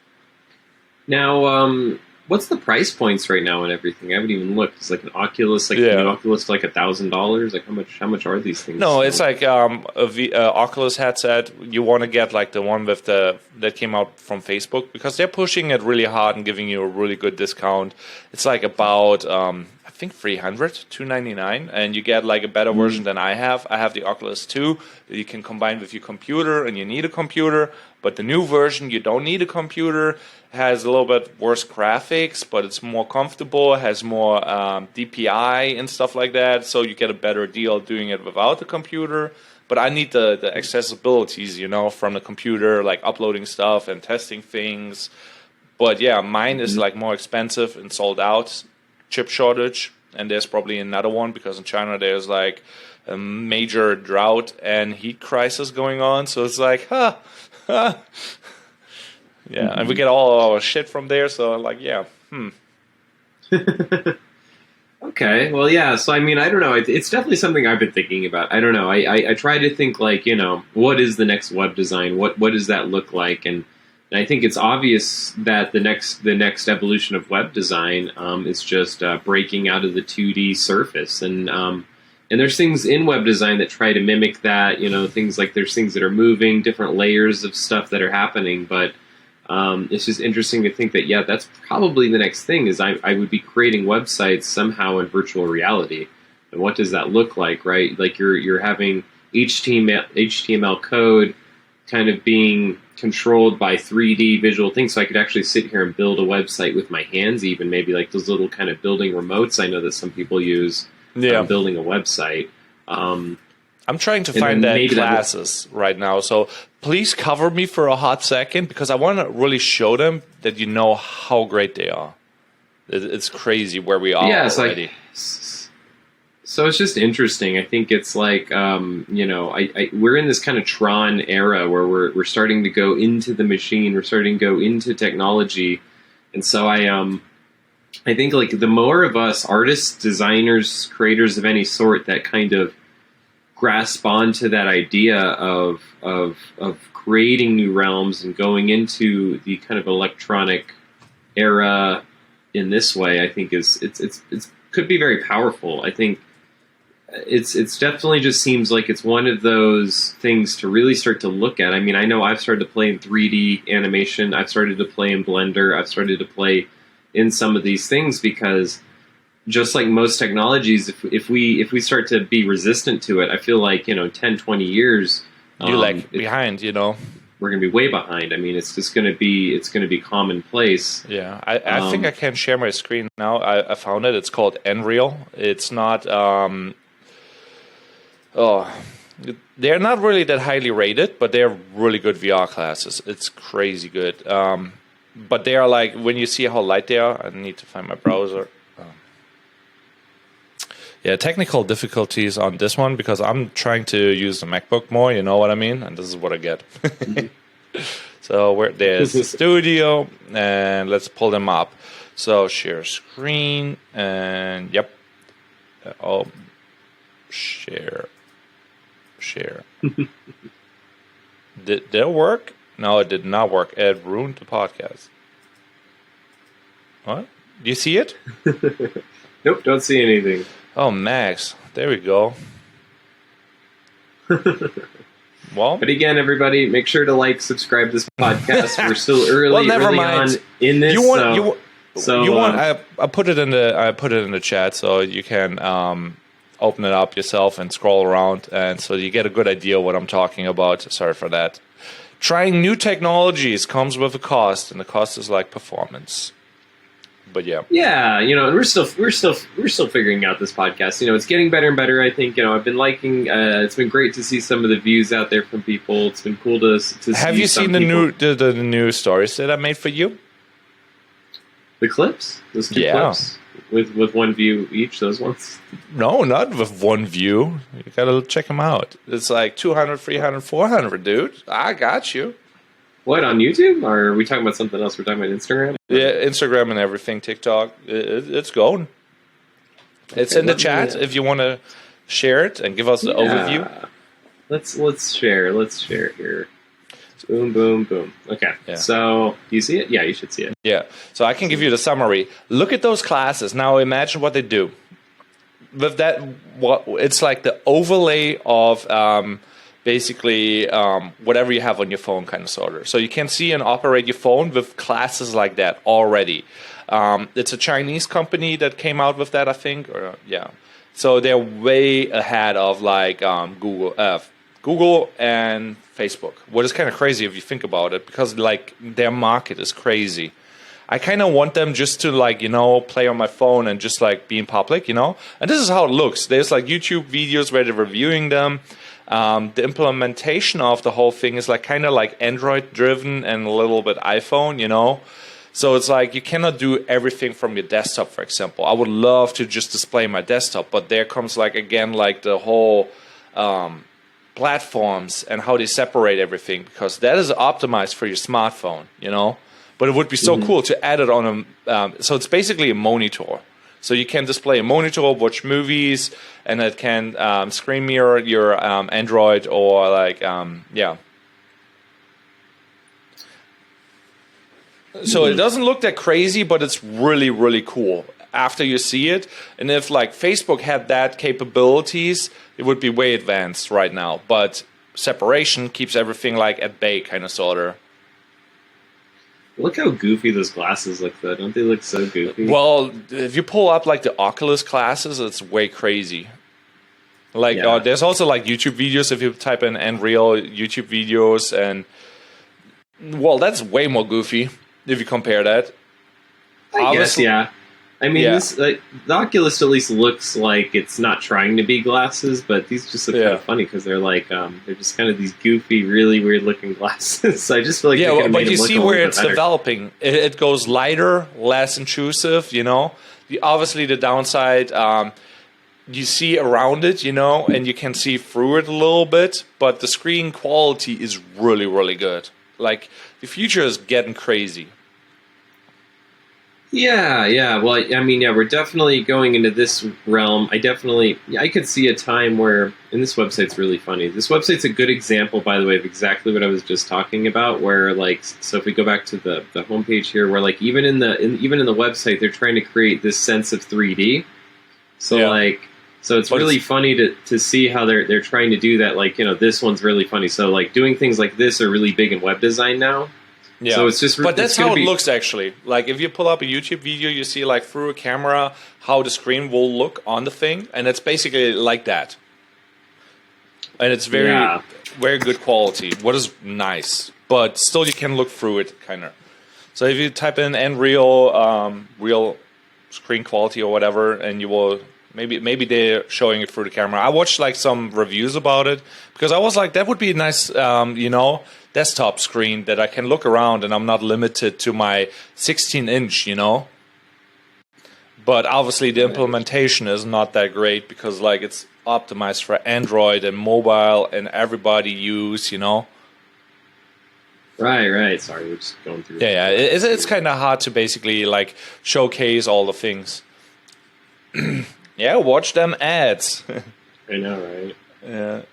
Now, what's the price points right now and everything? I haven't even looked. It's like an Oculus, the new Oculus, for like $1,000. Like how much are these things? No, it's like Oculus headset. You want to get like the one with that came out from Facebook because they're pushing it really hard and giving you a really good discount. It's like about I think $299, and you get like a better version than I have. I have the Oculus 2 that you can combine with your computer, and you need a computer. But the new version, you don't need a computer. Has a little bit worse graphics, but it's more comfortable. Has more DPI and stuff like that, so you get a better deal doing it without the computer. But I need the accessibilities, from the computer, like uploading stuff and testing things. But yeah, mine is like more expensive and sold out. Chip shortage, and there's probably another one because in China there's like a major drought and heat crisis going on. So it's like, yeah, and we get all our shit from there. So like, yeah, Okay, well, yeah. So I mean, I don't know. It's definitely something I've been thinking about. I don't know. I try to think like, what is the next web design? What does that look like? And I think it's obvious that the next evolution of web design is just breaking out of the 2D surface, and there's things in web design that try to mimic that. Things like there's things that are moving, different layers of stuff that are happening. But it's just interesting to think that that's probably the next thing. Is I would be creating websites somehow in virtual reality, and what does that look like, right? Like you're having HTML code kind of being controlled by 3D visual things, so I could actually sit here and build a website with my hands, even maybe like those little kind of building remotes I know that some people use building a website. I'm trying to find that classes right now, so please cover me for a hot second because I want to really show them that how great they are. It's crazy where we are already. So it's just interesting. I think it's like, we're in this kind of Tron era where we're starting to go into the machine. We're starting to go into technology. And so I think like the more of us artists, designers, creators of any sort that kind of grasp onto that idea of creating new realms and going into the kind of electronic era in this way, I think it's could be very powerful. I think it's definitely just seems like it's one of those things to really start to look at. I mean, I know I've started to play in 3D animation. I've started to play in Blender. I've started to play in some of these things because just like most technologies, if we start to be resistant to it, I feel like, 10, 20 years... You're behind, we're going to be way behind. I mean, it's going to be commonplace. Yeah, I think I can share my screen now. I found it. It's called Nreal. It's not. They're not really that highly rated, but they're really good VR classes. It's crazy good. But they are like, when you see how light they are, I need to find my browser. Yeah, technical difficulties on this one because I'm trying to use the MacBook more, you know what I mean? And this is what I get. So there's the studio, and let's pull them up. So share screen, and yep. Share. Did it work? No, it did not work. It ruined the podcast. What? Do you see it? Nope, don't see anything. Oh, Max. There we go. Well, but again, everybody, make sure to like, subscribe to this podcast. We're still early, well, never early mind. on in this. I put it in the chat so you can open it up yourself and scroll around, and so you get a good idea what I'm talking about. Sorry for that. Trying new technologies comes with a cost, and the cost is like performance. But yeah, and we're still figuring out this podcast. It's getting better and better. I think I've been liking. It's been great to see some of the views out there from people. It's been cool to see. Have you seen the new stories that I made for you? The clips, those two clips with one view each. Those ones. No, not with one view. You gotta check them out. It's like 200, 300, 400, dude. I got you. What, on YouTube? Or are we talking about something else? We're talking about Instagram? Yeah, Instagram and everything, TikTok. It's going. Okay, it's in the chat if you want to share it and give us the overview. Let's share. Let's share here. Boom, boom, boom. Okay. Yeah. So, do you see it? Yeah, you should see it. Yeah. So I can give you the summary. Look at those classes. Now imagine what they do. With that, it's like the overlay of basically whatever you have on your phone, kind of sort of. So you can see and operate your phone with classes like that already. It's a Chinese company that came out with that, I think. So they're way ahead of like Google and Facebook. What is kind of crazy if you think about it, because like their market is crazy. I kind of want them just to like, play on my phone and just like be in public, And this is how it looks. There's like YouTube videos where they're reviewing them. The implementation of the whole thing is like kind of like Android driven and a little bit iPhone, So it's like you cannot do everything from your desktop, for example. I would love to just display my desktop, but there comes like again like the whole platforms and how they separate everything, because that is optimized for your smartphone, But it would be so cool to add it on so it's basically a monitor. So you can display a monitor, watch movies, and it can screen mirror your Android or like, So it doesn't look that crazy, but it's really, really cool after you see it. And if like Facebook had that capabilities, it would be way advanced right now. But separation keeps everything like at bay, kind of sort of. Look how goofy those glasses look, though. Don't they look so goofy? Well, if you pull up like the Oculus glasses, it's way crazy. Like, there's also like YouTube videos. If you type in Nreal YouTube videos, and well, that's way more goofy if you compare that. I guess, yeah. I mean, this the Oculus at least looks like it's not trying to be glasses, but these just look kind of funny because they're like they're just kind of these goofy, really weird looking glasses. So I just feel like but you see where it's developing. It goes lighter, less intrusive. Obviously the downside. You see around it, and you can see through it a little bit, but the screen quality is really, really good. Like the future is getting crazy. Yeah. Well, I mean, we're definitely going into this realm. I could see a time where, and this website's really funny. This website's a good example, by the way, of exactly what I was just talking about. Where, like, so if we go back to the homepage here, where like even in the website, they're trying to create this sense of 3D. So it's really funny to see how they're trying to do that. Like, this one's really funny. So like doing things like this are really big in web design now. Yeah, so it's just. But that's how it looks actually. Like if you pull up a YouTube video, you see like through a camera how the screen will look on the thing, and it's basically like that. And it's very, very good quality. What is nice. but still you can look through it kind of. So if you type in Unreal, real screen quality or whatever, and you will maybe they're showing it through the camera. I watched like some reviews about it because I was like, that would be a nice, desktop screen that I can look around and I'm not limited to my 16-inch, But obviously the implementation is not that great because like it's optimized for Android and mobile and everybody use, Right. Sorry, we're just going through. Yeah. It's kind of hard to basically like showcase all the things. Yeah, watch them ads. I know, right? Yeah.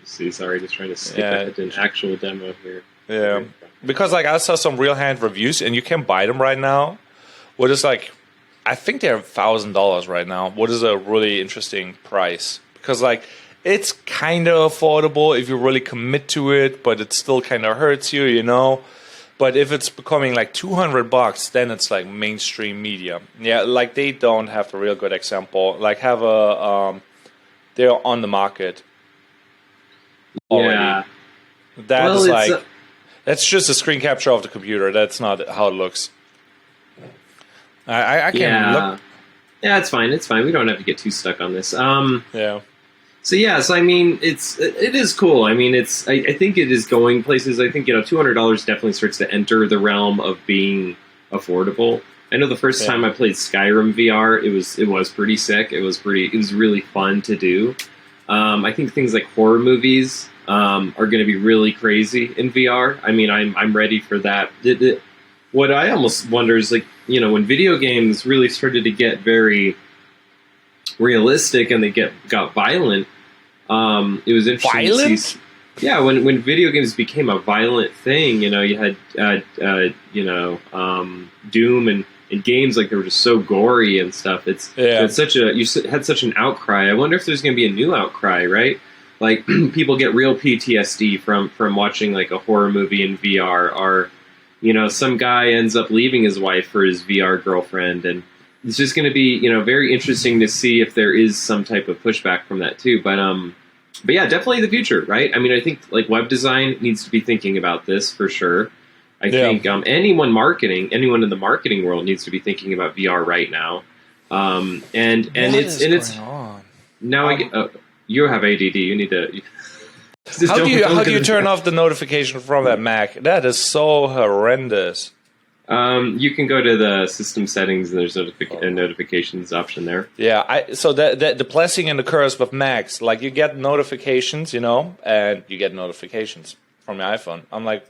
See, sorry, just trying to skip ahead to an actual demo here. Yeah, because like I saw some real hand reviews, and you can buy them right now. What is like, I think they're $1,000 right now. What is a really interesting price? Because like it's kind of affordable if you really commit to it, but it still kind of hurts you, But if it's becoming like $200, then it's like mainstream media. Yeah, like they don't have a real good example. Like have they're on the market already. Yeah. That's that's just a screen capture of the computer. That's not how it looks. I can look. Yeah, it's fine. It's fine. We don't have to get too stuck on this. Yeah. So I mean, it is cool. I mean, I think it is going places. I think $200 definitely starts to enter the realm of being affordable. I know the first time I played Skyrim VR, it was pretty sick. It was really fun to do. I think things like horror movies are going to be really crazy in VR. I mean, I'm ready for that. What I almost wonder is like when video games really started to get very realistic and they got violent. It was interesting to see. Yeah, when video games became a violent thing, you had Doom and games like they were just so gory and stuff. You had such an outcry. I wonder if there's going to be a new outcry, right? Like people get real PTSD from watching like a horror movie in VR, or some guy ends up leaving his wife for his VR girlfriend, and it's just going to be very interesting to see if there is some type of pushback from that too. But yeah, definitely the future, right? I mean, I think like web design needs to be thinking about this for sure. I think anyone in the marketing world needs to be thinking about VR right now. It's now I get. You have ADD. You need to. How do you turn off the notification from that Mac? That is so horrendous. You can go to the system settings and there's a notifications option there. Yeah, so the blessing and the curse with Macs, like you get notifications, and you get notifications from your iPhone. I'm like,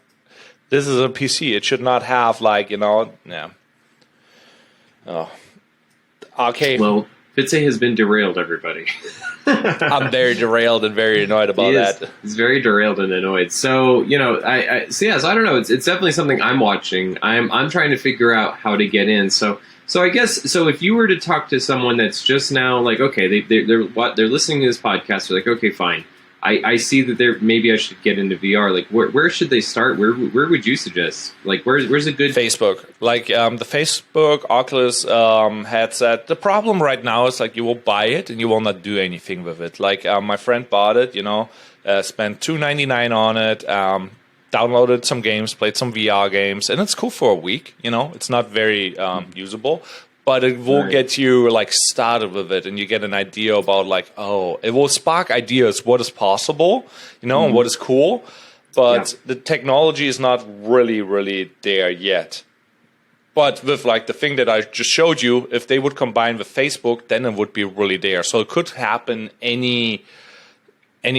this is a PC. It should not have yeah. Oh, okay. Well, Fitz has been derailed, everybody. I'm very derailed and very annoyed about that. He's very derailed and annoyed. So so I don't know. It's definitely something I'm watching. I'm trying to figure out how to get in. So I guess if you were to talk to someone that's just now like, okay, they're listening to this podcast, they're like, okay, fine. I see that maybe I should get into VR. Like, where should they start? Where would you suggest? Like, where's a good Facebook? Like the Facebook Oculus headset. The problem right now is like you will buy it and you will not do anything with it. Like my friend bought it, spent $299 on it. Downloaded some games, played some VR games, and it's cool for a week. It's not very usable. But it will get you like started with it, and you get an idea about like, it will spark ideas what is possible, and what is cool. But the technology is not really there yet. But with like the thing that I just showed you, if they would combine with Facebook, then it would be really there. So it could happen any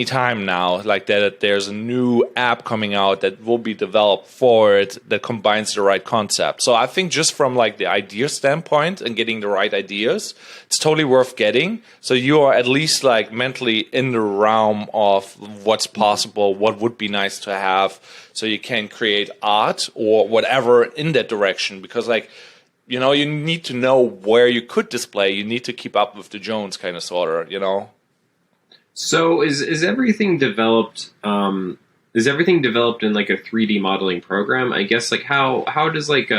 time now, like that there's a new app coming out that will be developed for it that combines the right concept. So I think just from like the idea standpoint and getting the right ideas, it's totally worth getting. So you are at least like mentally in the realm of what's possible, what would be nice to have, so you can create art or whatever in that direction. Because like, you need to know where you could display. You need to keep up with the Jones kind of sorta, So is everything developed? Is everything developed in like a 3D modeling program? I guess like how does like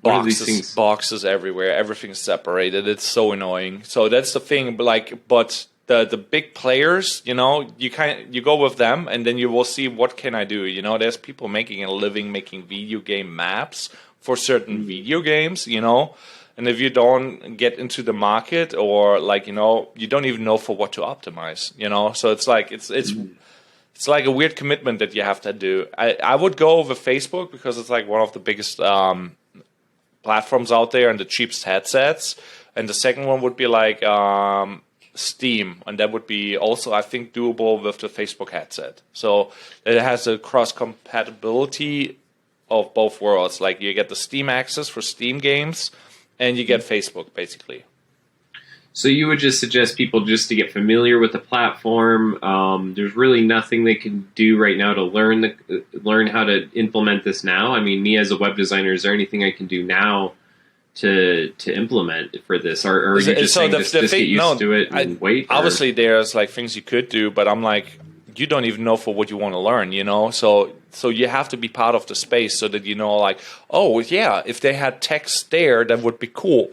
boxes everywhere? Everything's separated. It's so annoying. So that's the thing. But the big players, you know, you go with them, and then you will see what can I do. You know, there's people making a living making video game maps for certain video games, you know. And if you don't get into the market, or like, you know, you don't even know for what to optimize, you know. So it's like it's like a weird commitment that you have to do. I would go over Facebook because it's like one of the biggest platforms out there and the cheapest headsets. And the second one would be like Steam, and that would be also, I think, doable with the Facebook headset. So it has a cross compatibility of both worlds. Like you get the Steam access for Steam games, and you get Facebook basically. So you would just suggest people just to get familiar with the platform. There's really nothing they can do right now to learn how to implement this now. I mean, me as a web designer, is there anything I can do now to implement for this? Or are you just saying just get used to it and wait? Obviously, there's like things you could do, but I'm like, you don't even know for what you want to learn, you know? So you have to be part of the space so that you know, like, oh, yeah, if they had text there, that would be cool.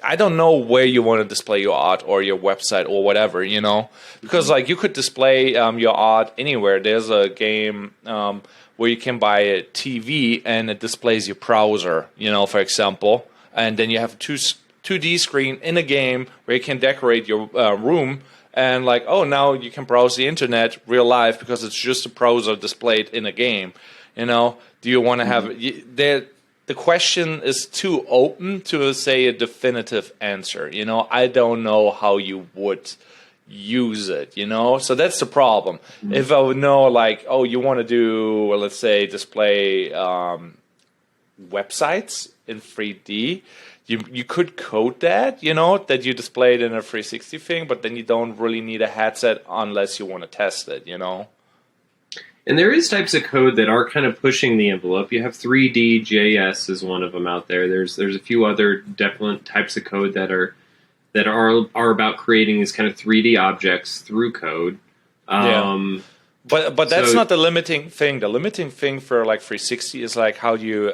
I don't know where you want to display your art or your website or whatever, you know? Because, like, you could display your art anywhere. There's a game where you can buy a TV and it displays your browser, you know, for example. And then you have a 2D screen in a game where you can decorate your room. And like, oh, now you can browse the internet real life because it's just a browser displayed in a game. You know, do you want to have the question is too open to say a definitive answer. You know, I don't know how you would use it, you know? So that's the problem. Mm-hmm. If I would know, like, oh, you want to do, well, let's say, display websites in 3D, you could code that, you know, that you displayed in a 360 thing, but then you don't really need a headset unless you want to test it, you know? And there is types of code that are kind of pushing the envelope. You have 3D.js is one of them out there. There's a few other different types of code that are about creating these kind of 3D objects through code. But that's not the limiting thing. The limiting thing for like 360 is like how you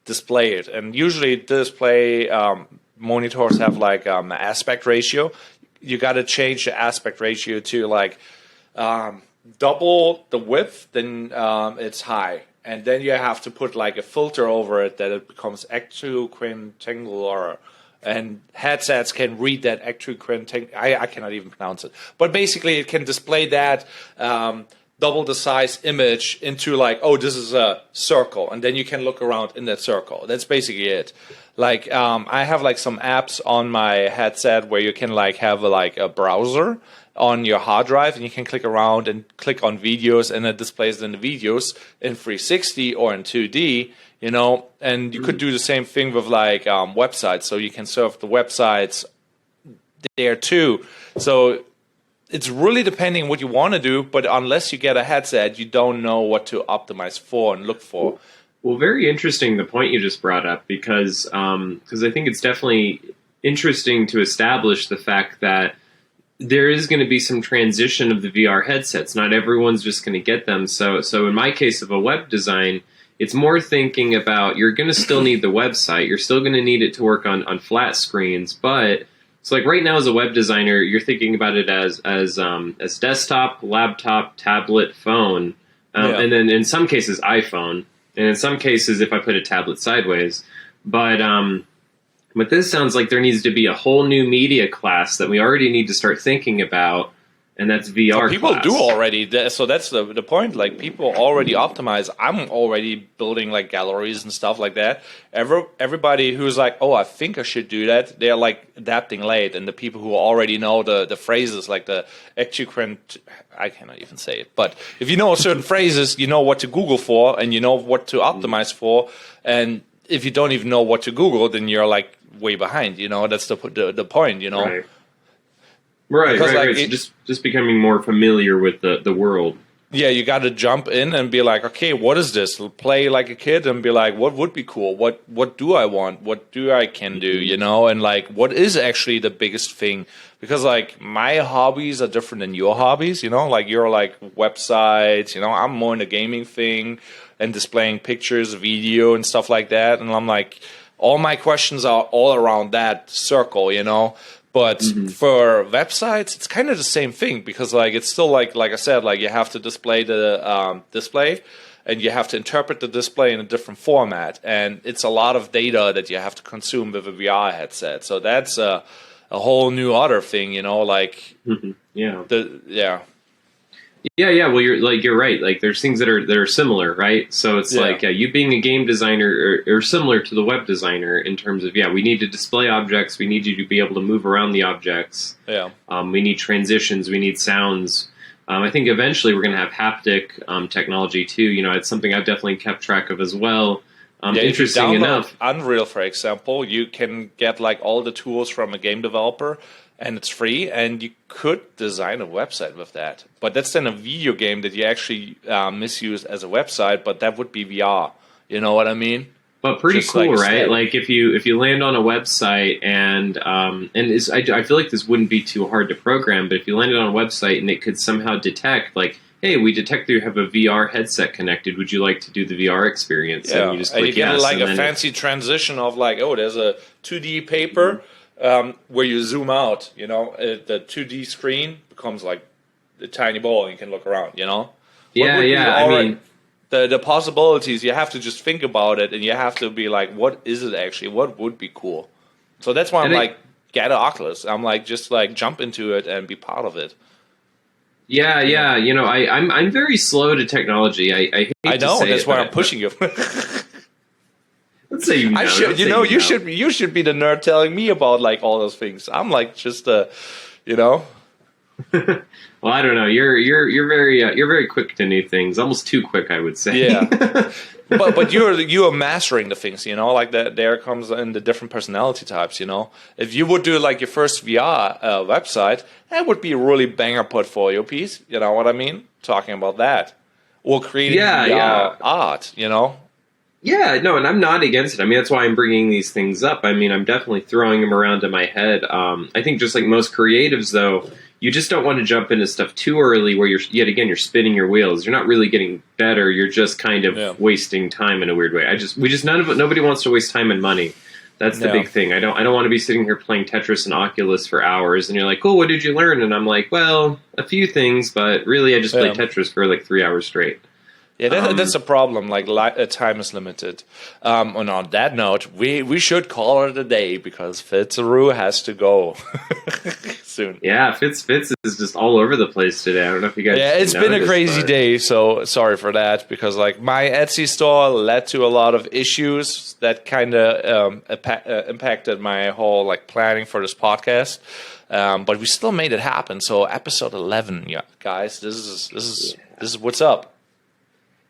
display it. And usually display monitors have like aspect ratio. You got to change the aspect ratio to like double the width, then it's high. And then you have to put like a filter over it that it becomes equiquintangular. And headsets can read that equiquintangular. I cannot even pronounce it. But basically it can display that double the size image into like, oh, this is a circle. And then you can look around in that circle. That's basically it. Like I have like some apps on my headset where you can like have a browser on your hard drive, and you can click around and click on videos, and it displays then the videos in 360 or in 2D, you know. And you could do the same thing with like websites, so you can surf the websites there too. So it's really depending what you want to do, but unless you get a headset, you don't know what to optimize for and look for. Well, very interesting the point you just brought up, because I think it's definitely interesting to establish the fact that there is going to be some transition of the VR headsets. Not everyone's just going to get them. So in my case of a web design, it's more thinking about you're going to still need the website. You're still going to need it to work on flat screens. But so like right now as a web designer, you're thinking about it as desktop, laptop, tablet, phone, and then in some cases iPhone, and in some cases if I put a tablet sideways. But this sounds like there needs to be a whole new media class that we already need to start thinking about, and that's VR. People do already, so that's the point. Like people already optimize. I'm already building like galleries and stuff like that. Everybody who's like, oh, I think I should do that, they're like adapting late, and the people who already know the phrases like the equiquint, I cannot even say it. But if you know certain phrases, you know what to Google for, and you know what to optimize for, and if you don't even know what to Google, then you're like way behind, you know. That's the point, you know. Right. So just becoming more familiar with the world. Yeah, you got to jump in and be like, okay, what is this? Play like a kid and be like, what would be cool? What do I want? What do I can do? You know, and like, what is actually the biggest thing? Because like my hobbies are different than your hobbies. You know, like you're like websites. You know, I'm more in the gaming thing and displaying pictures, video, and stuff like that. And I'm like, all my questions are all around that circle. You know. But for websites, it's kind of the same thing because like it's still like I said, like you have to display the display, and you have to interpret the display in a different format, and it's a lot of data that you have to consume with a VR headset. So that's a whole new other thing, like Yeah. Well, you're right. Like, there's things that are similar, right? So it's like you being a game designer or similar to the web designer in terms of we need to display objects, we need you to be able to move around the objects. Yeah. We need transitions, we need sounds. I think eventually we're going to have haptic technology too. It's something I've definitely kept track of as well. Interesting enough, Unreal, for example, you can get like all the tools from a game developer. And it's free, and you could design a website with that. But that's then a video game that you actually misuse as a website, but that would be VR. You know what I mean? But pretty Just cool, like right? Like if you land on a website I feel like this wouldn't be too hard to program, but if you landed on a website and it could somehow detect, like, hey, we detect that you have a VR headset connected. Would you like to do the VR experience? Yeah. And you just click you get yes, like and a then fancy transition of like, oh, there's a 2D paper. Where you zoom out, the 2D screen becomes like a tiny ball and you can look around, The possibilities, you have to just think about it and you have to be like, what is it actually? What would be cool? So that's why I'm get an Oculus. I'm like, just like jump into it and be part of it. Yeah. I'm very slow to technology. I hate I know, to say that's it, but I'm pushing you. Let's say you know. You should be the nerd telling me about like all those things. I'm like just Well, I don't know. You're very quick to new things. Almost too quick, I would say. Yeah. but you are mastering the things, like that. There comes in the different personality types. If you would do like your first VR website, that would be a really banger portfolio piece. You know what I mean? Talking about that, or creating VR art. Yeah, no, and I'm not against it. I mean, that's why I'm bringing these things up. I mean, I'm definitely throwing them around in my head. I think just like most creatives, though, you just don't want to jump into stuff too early where you're spinning your wheels. You're not really getting better. You're just kind of wasting time in a weird way. Nobody wants to waste time and money. That's the big thing. I don't want to be sitting here playing Tetris and Oculus for hours. And you're like, cool, what did you learn? And I'm like, well, a few things, but really I just played Tetris for like 3 hours straight. Yeah, that's a problem. Like time is limited. And on that note, we should call it a day because Fitzaroo has to go soon. Yeah, Fitz is just all over the place today. I don't know if you guys. Yeah, it's been a crazy day. So sorry for that because like my Etsy store led to a lot of issues that kind of impacted my whole like planning for this podcast. But we still made it happen. So episode 11, guys, this is what's up.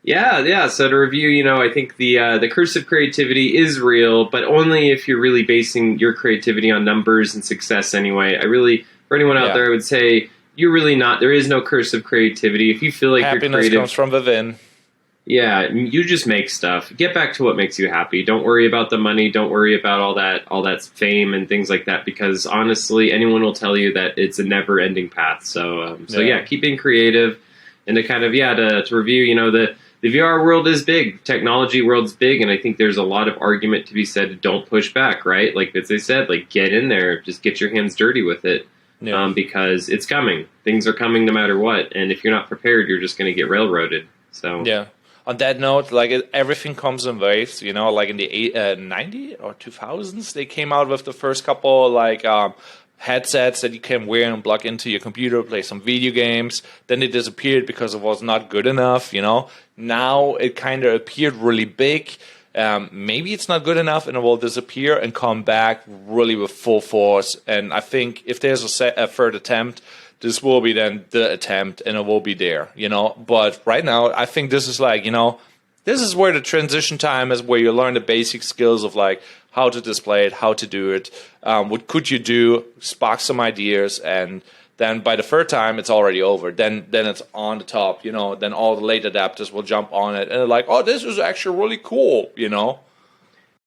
Yeah. So to review, I think the curse of creativity is real, but only if you're really basing your creativity on numbers and success anyway. For anyone out there, I would say you're really not. There is no curse of creativity. If you feel like happiness you're creative, comes from within. Yeah, you just make stuff. Get back to what makes you happy. Don't worry about the money. Don't worry about all that fame and things like that. Because honestly, anyone will tell you that it's a never-ending path. So keep being creative, and to kind of to review, the VR world is big, technology world's big, and I think there's a lot of argument to be said. Don't push back, right? Like as they said, like get in there, just get your hands dirty with it, because it's coming. Things are coming no matter what, and if you're not prepared, you're just going to get railroaded. So On that note, like everything comes in waves. Like in the 90s or 2000s, they came out with the first couple like headsets that you can wear and plug into your computer, play some video games. Then it disappeared because it was not good enough, Now it kind of appeared really big. Maybe it's not good enough and it will disappear and come back really with full force. And I think if there's a third attempt, this will be then the attempt and it will be there, But right now, I think this is like, this is where the transition time is, where you learn the basic skills of like how to display it, how to do it, what could you do, spark some ideas, and then by the third time it's already over. Then it's on the top, Then all the late adapters will jump on it and they're like, oh, this is actually really cool,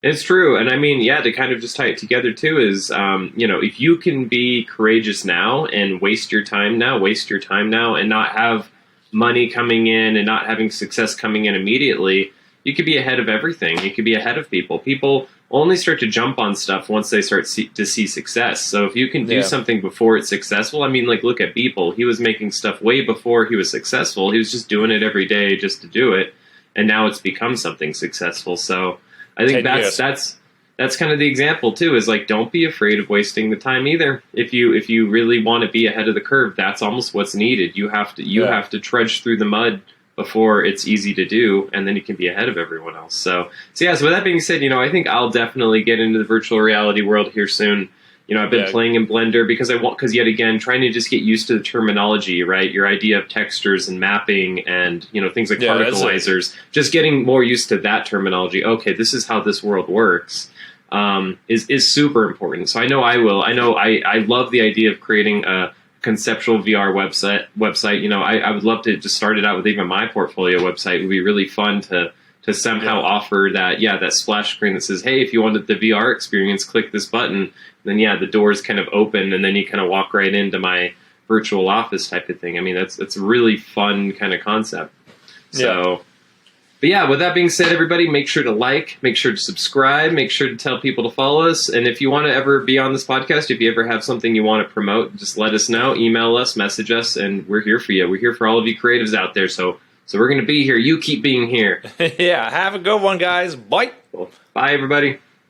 It's true, and I mean, to kind of just tie it together too is, if you can be courageous now and waste your time now, and not have money coming in and not having success coming in immediately, you could be ahead of everything. You could be ahead of people. People only start to jump on stuff once they start to see success. So if you can do something before it's successful, I mean, like, look at Beeple. He was making stuff way before he was successful. He was just doing it every day just to do it, and now it's become something successful. So I think that's kind of the example too. Is like, don't be afraid of wasting the time either. If you really want to be ahead of the curve, that's almost what's needed. You have to trudge through the mud before it's easy to do, and then you can be ahead of everyone else. So yeah, so with that being said, I think I'll definitely get into the virtual reality world here soon. I've been playing in Blender because yet again, trying to just get used to the terminology, right? Your idea of textures and mapping and, things like particleizers, just getting more used to that terminology. Okay, this is how this world works, is super important. So I know I will. I love the idea of creating a conceptual VR website. I would love to just start it out with even my portfolio website. It would be really fun to somehow offer that splash screen that says, hey, if you wanted the VR experience, click this button. Then the doors kind of open, and then you kind of walk right into my virtual office type of thing. I mean, that's a really fun kind of concept. So, but yeah, with that being said, everybody, make sure to like, make sure to subscribe, make sure to tell people to follow us. And if you want to ever be on this podcast, if you ever have something you want to promote, just let us know, email us, message us, and we're here for you. We're here for all of you creatives out there. So we're going to be here. You keep being here. Yeah, have a good one, guys. Bye. Cool. Bye, everybody.